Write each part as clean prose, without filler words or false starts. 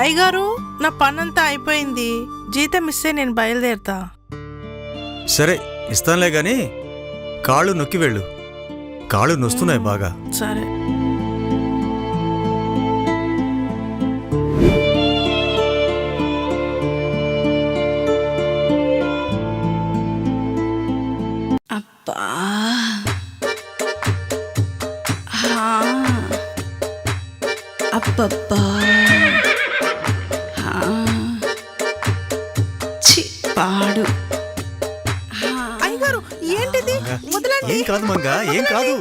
అయ్యగారు, నా పనంతా అయిపోయింది. జీతం ఇస్తే నేను బయలుదేరుతా. సరే ఇస్తానులే గాని కాళ్ళు నొక్కి వెళ్ళు. కాళ్ళు నొస్తున్నాయి బాగా. సరే. అబ్బా, అబ్బబ్బా, పాడు. అయ్యగారు, ఏంటిది? ఏం కాదు మంగ, ఏం కాదు.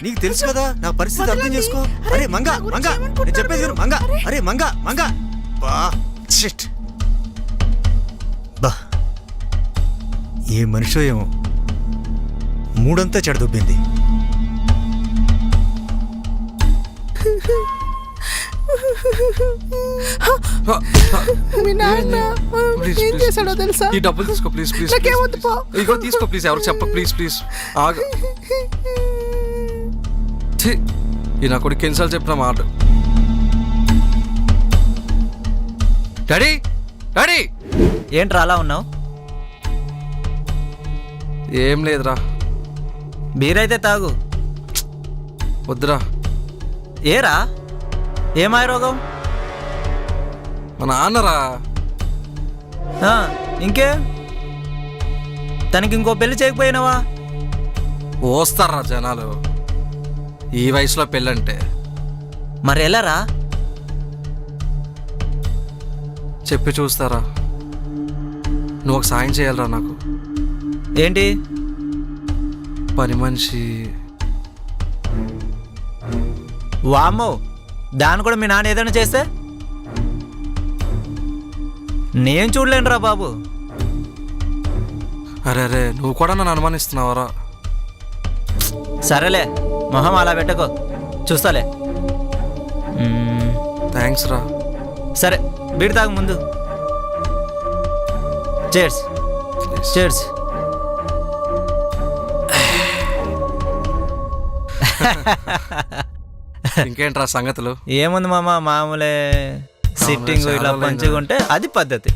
నీకు తెలుసు కదా నా పరిస్థితి, అర్థం చేసుకో. అరే మంగ, మంగ, నేను చెప్పేది విను మంగ. అరే మంగ, మంగ, బా షిట్, బా ఏ మనిషో ఏమో, మూడంతా చెడదొబ్బింది. మీ నాన్న ఏం చేశాడో తెలుసా? ఈ డబ్బులు తీసుకో ప్లీజ్, ప్లీజ్. నాకేమొద్దు, పో. ఇగో తీసుకో ప్లీజ్, ఎవరికి చెప్ప ప్లీజ్, ప్లీజ్. ఆగు. ఈ నా కొడుకు ఎన్నిసార్లు చెప్పిన మాట. Daddy, daddy. ఏంట్రా అలా ఉన్నావు? ఏం లేదురా. బీరైతే తాగు. వద్దురా. ఏరా, ఏమాయ రోగం? మా నాన్నరా. ఇంకే తనకి ఇంకో పెళ్లి చేయకపోయినావా? పోస్తారా జనాలు ఈ వయసులో పెళ్ళంటే. మరి ఎలారా? చెప్పి చూస్తారా. నువ్వు ఒక సాయం చేయాలరా నాకు. ఏంటి? పని మనిషి. వామ్మో, దాన్ని కూడా మీ నాన్న ఏదైనా చేస్తే నేను చూడలేనురా బాబు. అరే అరే, నువ్వు కూడా నన్ను అనుమానిస్తున్నావరా? సరేలే, మొహం అలా పెట్టుకో, చూస్తాలే. థ్యాంక్స్ రా. సరే, బీడి తాగు ముందు. Chairs, chairs. ఇంకేంట్రా సంగతులు? ఏముంది మామ, మామూలే. సిట్టింగ్ ఇలా పంచుకుంటే అది పద్ధతి.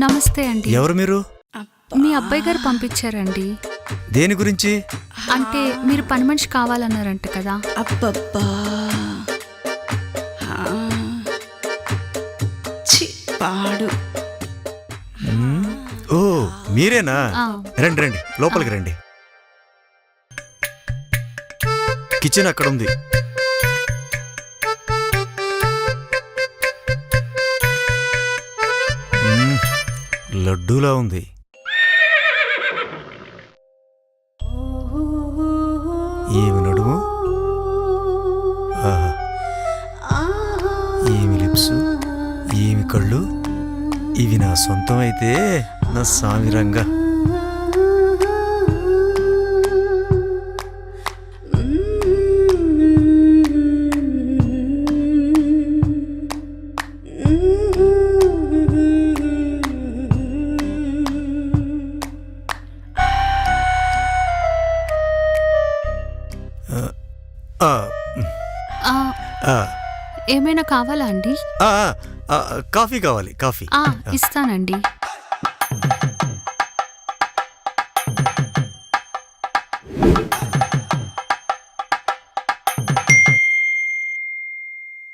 నమస్తే అండి. ఎవరు మీరు? మీ అబ్బాయి గారు పంపించారండి. దేని గురించి? అంటే మీరు పని మనిషి కావాలన్నారంట కదా. అబ్బబ్బా, పాడు. ఓ మీరేనా? రండి రండి, లోపలికి రండి. కిచెన్ అక్కడ ఉంది. లడ్డూలా ఉంది. ఏమి నడుము, ఏమి లిప్స్, ఏమి కళ్ళు. ఇవి నా సొంతం అయితే నా సామిరంగా. ఏమైనా కావాలా అండి? కాఫీ కావాలి, కాఫీ. ఇస్తానండి.